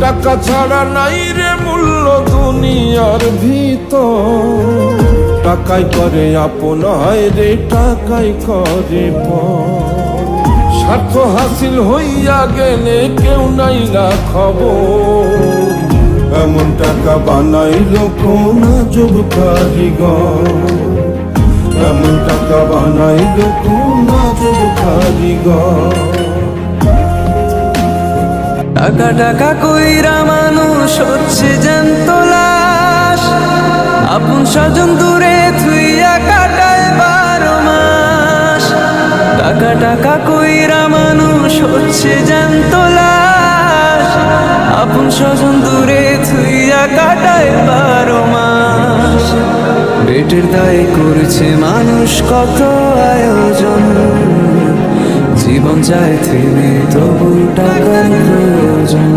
টাকা ছাড়া নাই রে মূল্য দুনিয়ার ভিতর, টাকাই করে আপন হয় রে টাকাই করে পর। স্বার্থ হাসিল হইয়া গেলে কেউ নাই না খবর, এমন টাকা বানাইল কোন আজব কারিগর, এমন টাকা বানাইল কোন আজব কারিগর। টাকা টাকা কইরা মানুষ হচ্ছে জ্যান্ত লাশ, আপন স্বজন দূরে থুইয়া কাটায় 12 মাস। টাকা টাকা কইরা মানুষ হচ্ছে জ্যান্ত লাশ, আপন স্বজন দূরে থুইয়া কাটায় 12 মাস। পেটের দায়ে করেছে মানুষ কত আয়োজন, জীবন যায় থেমে তবু টাকার প্রয়োজন।